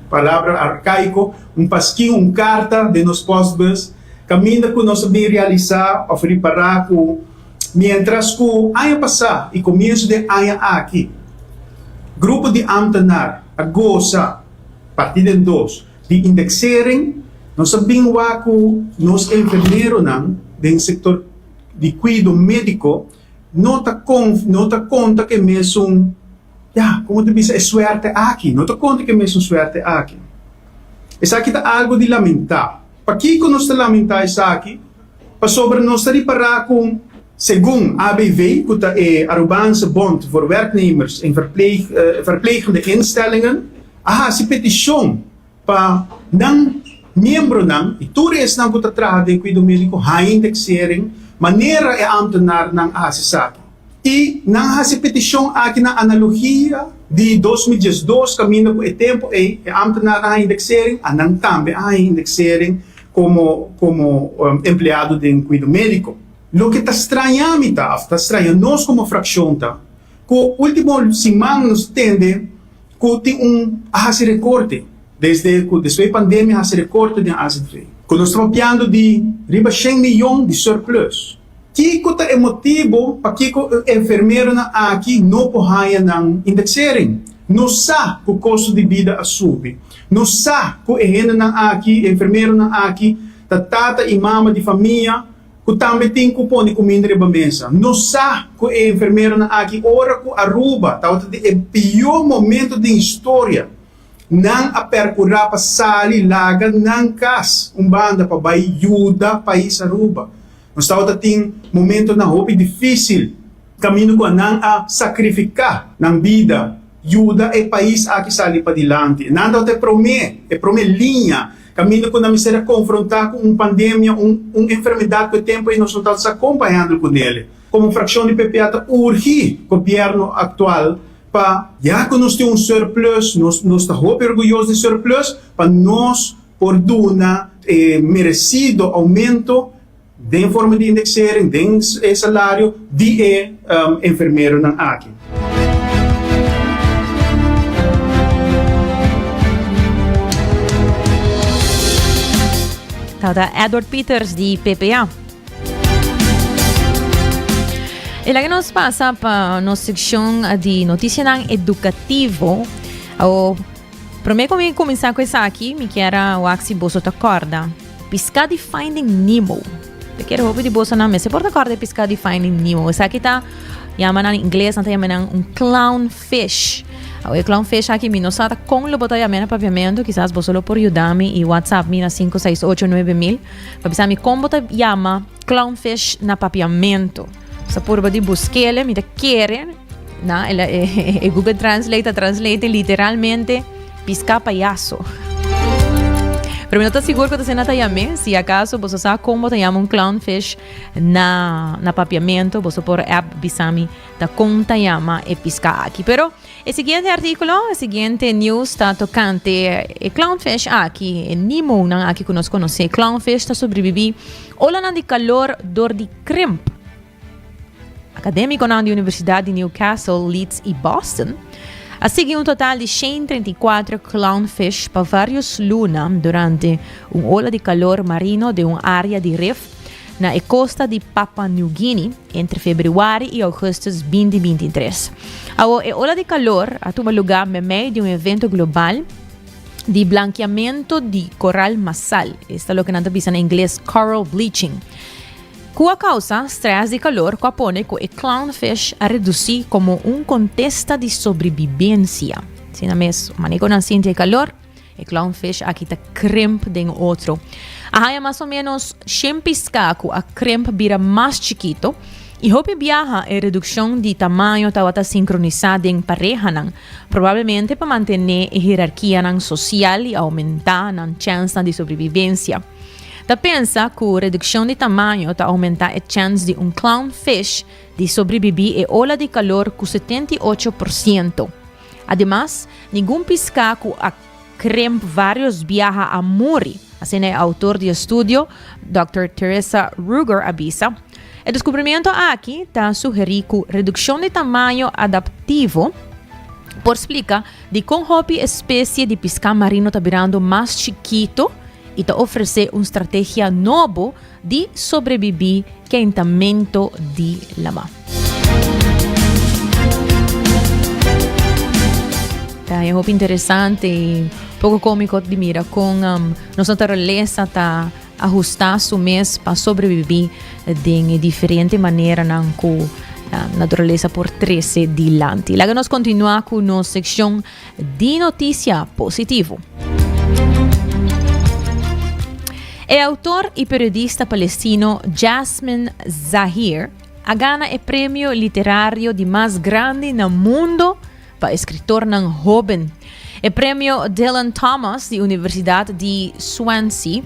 [SPEAKER 13] palavra arcaico, pasquim, carta de nos postbus, caminho que nós devemos realizar, a preparar, mientras que aia passar e começo de aia aqui. Grupo de ambtenaar, a goza, partida em 2, de indexering, nós sabemos que nós enfermeiros do setor de cuidado médico, não está conta que mesmo, como te diz, é suerte aqui, não está conta que mesmo suerte aqui. Isso aqui está algo de lamentar. Para que nós estamos lamentar isso aqui? Para sobre nós reparar com, segundo ABV, que é Arubaanse Bond voor Werknemers en Verplegende Instellingen, essa petição para não membro e tudo isso não que está de cuidado médico, a indexering, maneira é ambtenaar não essa aqui. E não essa petição aqui na analogia de 2012, caminho com o tempo é ambtenaar a indexering, a não também a indexering como empleado de cuidado médico. Lo que está estranhando, está estranhando nós como fração, que o último semana nos tende que tem esse recorte, desde a pandemia, esse recorte de ACV. Que nós estamos falando de riba 100 milhões de surplus. Que é o motivo para que o enfermeiro aqui não pode indexering? Não sabe que o custo de vida sube. Não sabe que a gente aqui, enfermeiro aqui, tata e mama de família, que também tem cupom de comida de mesa. Não sabe que o enfermeiro aqui, ora que Aruba, é o pior momento da história. Não a percurar para sair laga, não cas, banda para ajuda país Aruba. Nós temos momento na roupa difícil, caminho com não a sacrificar na vida. Ajuda o país aqui sair para adiante. Nada te promete, linha. Caminho com a miséria confrontar com pandemia, enfermidade que o tempo e nós não estamos acompanhando com ele. Como fração de PPA, urge o governo atual para, já que nós temos surplus, nós estamos orgulhosos de surplus, para nós por dar merecido aumento de forma de indexering, de salário de enfermeiro aqui.
[SPEAKER 9] Da Edward Peters de PPA. E lá que nós passa para nossa seção de notícia educativo, o Pero me começar com essa aqui, me quero o axi boso ta corda. Piscar de Finding Nemo. Eu quero roupa de bolsa na mesa. Porta corda piscar de Finding Nemo. Essa aqui tá, chama em inglês, tá chamando clownfish. O clownfish aqui, me não sabe como lo botar chamando papiamento. Quizás você lo por ajudar-me e WhatsApp me na 5689000. Para pensar me como botar chama clownfish na papiamento. Essa porra de busquele, me da querer. Na, Google Translate literalmente piscar payaso. Pero não estou seguro que você não está chamando. Se acaso você sabe como te chama clownfish na papiamento, você por app bisami da conta chama e piscar aqui. Pero o seguinte artículo, o seguinte news está tocante clownfish aqui, Nemo não aqui que nós conhecemos. Clownfish está sobreviver olha de calor dor de cramp. Acadêmico na Universidade de Newcastle, Leeds e Boston, a seguir total de 134 clownfish para vários lunas durante ola de calor marino de uma área de reef na costa de Papua New Guinea entre fevereiro e agosto de 2023. A ola de calor tuvo lugar no meio de evento global de blanqueamento de coral massal. Esta é o que nós chamamos em inglês coral bleaching. Cuya causa stress de calor que pone que o clownfish a reduzir como contesta de sobrevivência. Se não mesmo manejo não sente calor, o clownfish aqui está cramp de outro. Aí mais ou menos 100 pisca que a cramp vira mais chiquito e hope viaja a redução de tamanho está sincronizada em pareja, provavelmente para manter a hierarquia social e aumentar a chance de sobrevivência. Ta pensa que a redução de tamanho ta aumenta a chance de clownfish de sobreviver a ola de calor com 78%. Además, nenhum pisca que a cramp vários viaja a morrer. Assim é o autor do estudo, Dr. Teresa Ruger avisa. O descobrimento aqui está sugerir que a redução de tamanho adaptivo por explica de como a espécie de pisca marino está virando mais chiquito e te oferecer uma estratégia nova de sobreviver quentamento de lama. Tá, é muito interessante e pouco cômico de mira com nossa natureza está ajustar seu mês para sobreviver de diferente maneira com a natureza por 13 dilante. Lá nós continuamos com nossa secção de notícia positivo. O autor e periodista palestino Jasmine Zahir ganha o prêmio literário de mais grande no mundo para escritor não jovem. O prêmio Dylan Thomas da Universidade de Swansea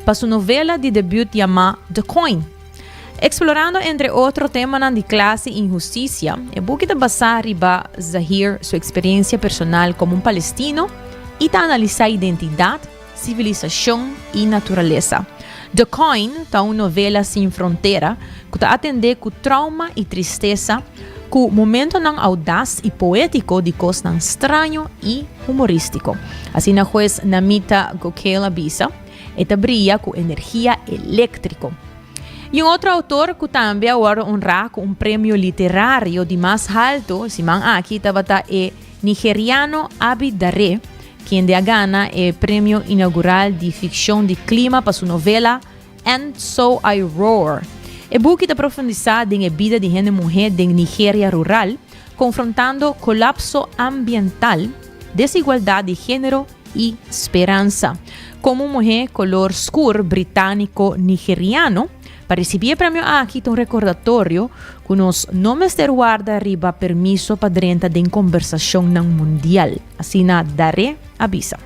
[SPEAKER 9] para sua novela de debut chamada The Coin. Explorando entre outros temas de classe e injustiça, o book está basado em Zahir sua experiência personal como palestino e está analisar identidade, civilização e natureza. The Coin é uma novela sem fronteira que atende com trauma e tristeza, com momento não audaz e poético de coisa estranho e humorístico. Assim, a juez Namita Gokhale avisa, esta brilha com energia elétrica. E outro autor que também agora honra com prêmio literário de mais alto, se man aqui estava o nigeriano Abi Dare, quem gana o prêmio inaugural de ficção de clima para sua novela And So I Roar. O book está profundizado em vida de uma mulher de Nigéria rural, confrontando colapso ambiental, desigualdade de gênero e esperança. Como uma mulher color escuro britânico-nigeriano, para receber o prêmio aqui tem um recordatório que os nomes de guarda arriba permisso para dentro de conversação mundial. Assim, na Dare avisa.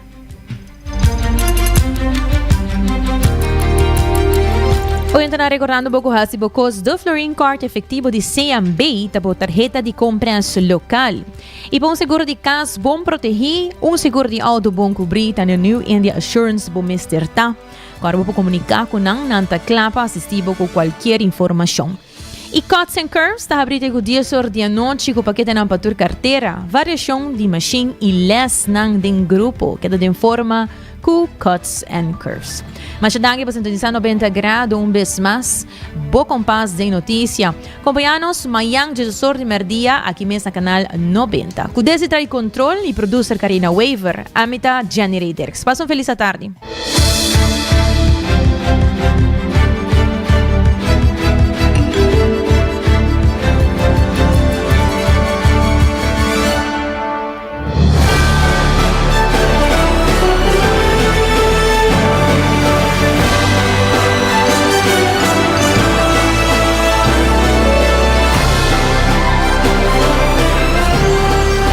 [SPEAKER 9] Hoy estamos recordando um pouco hasi bocos do Florin Card efetivo de CMB para tarjeta de compras local. E para um seguro de casa bom proteger, um seguro de auto bom cobrir, tá no New India Assurance bom mesterta. Agora vou comunicar com nanta clapa assistivo com qualquer informação. E Cuts and Curves está abrindo com dia sobre dia noite com paquete na patur carteira, variação de machine e less nang den grupo, que é de forma com Cuts and Curves. Machadang pa sintonizar 90 grado, vez mais. Bo compás de notícia. Acompanhanos mayang Jesus de Merdia aqui mesmo na canal 90. Com desse trai controle e producer Karina Waver, amita Jenny Reiderks. Passam feliz tarde.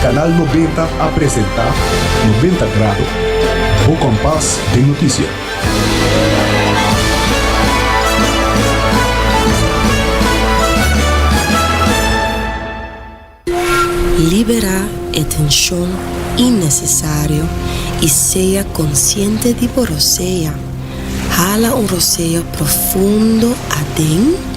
[SPEAKER 8] Canal 90 apresenta 90 grados. O compás de notícia.
[SPEAKER 5] Libera a tensão innecessária e seja consciente de roceia. Jala roceio profundo adentro.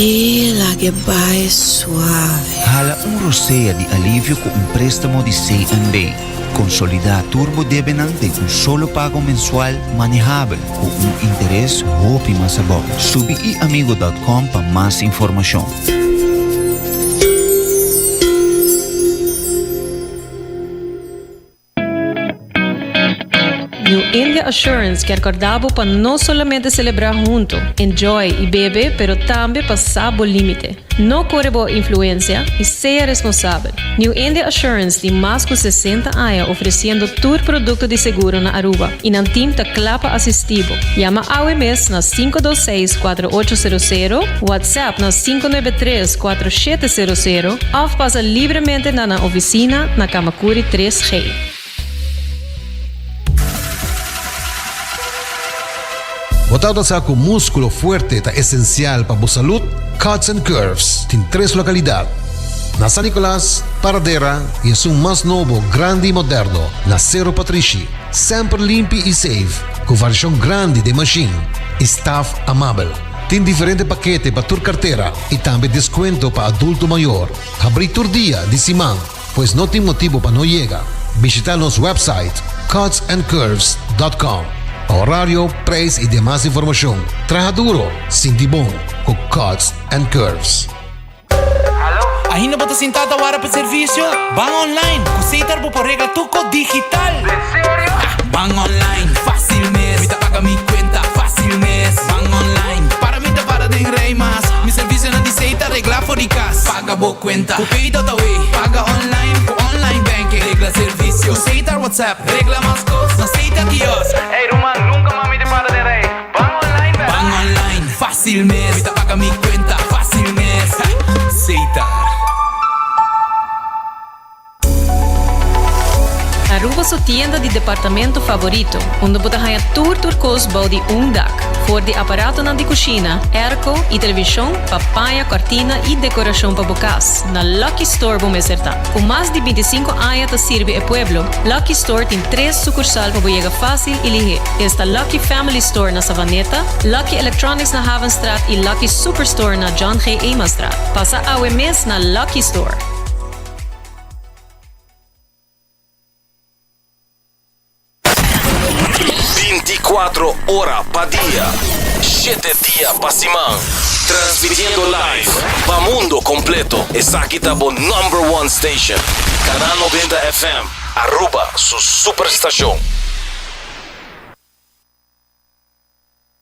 [SPEAKER 5] E la que vai suave.
[SPEAKER 6] Hala roceia de alívio com préstamo de C&B. Consolidar turbo debenante com solo pago mensual manejável com interés ótimo sabor. Subiiamigo.com para mais informação.
[SPEAKER 3] New India Assurance quer acordar para não somente celebrar junto, enjoy e beber, pero também passar o limite. Não corre boa influência e seja responsável. New India Assurance tem mais de 60 anos oferecendo todo produto de seguro na Aruba e não tem clapa assistivo. Llama AWMS na 526-4800, WhatsApp na 593-4700 ou passa livremente na oficina na Kamakuri 3G.
[SPEAKER 4] Botado sa com músculo fuerte está essencial para a saúde, Cuts and Curves tem 3 localidades. Na San Nicolás, Paradera e é mais novo, grande e moderno, na Cerro Patrici. Sempre limpo e safe, com variação grande de machine. Staff amável. Tem diferentes paquetes para tua carteira e também desconto para adulto maior. Abrir todo dia de semana, pois não tem motivo para não chegar. Visitar nosso website cutsandcurves.com. Horário, preço e demais informação. Traja duro, sinti bom, com Cuts and Curves.
[SPEAKER 20] Ainda bota sentada agora para serviço? Van online, aceitar por regra tuco digital. ¿En serio? Van online, fácil mes. Me paga mi cuenta, fácil mes. Van online, para mí te para de rey más. Mi servicio no dice regla for the cash. Paga bo cuenta, pedido da way. Paga online, online banking. Regla servicio, aceitar WhatsApp. Regla más cosas, aceita Dios. Hey Roman, nunca mami te para de rey. Van online, ¿verdad? Van online, fácil mes. Me paga mi cuenta, fácil mes. Aceitar.
[SPEAKER 3] Aruba sua tienda de departamento favorito, onde você ganha tudo cosbo de dak, for de aparato na de cozinha, airco e televisão, papaya, cortina e decoração para bocas. Na Lucky Store vamos acertar. Com mais de 25 anos de servir o pueblo, Lucky Store tem 3 sucursais para chegar fácil e ligeiro. Esta Lucky Family Store na Savaneta, Lucky Electronics na Havenstraat e Lucky Superstore na John G. Emastraat. Passa a mês na Lucky Store.
[SPEAKER 1] 24 horas para dia, 7 dias para semana. Transmitiendo live para mundo completo. Essa aqui tá bo #1 station. Canal 90 FM. Aruba, su superestação.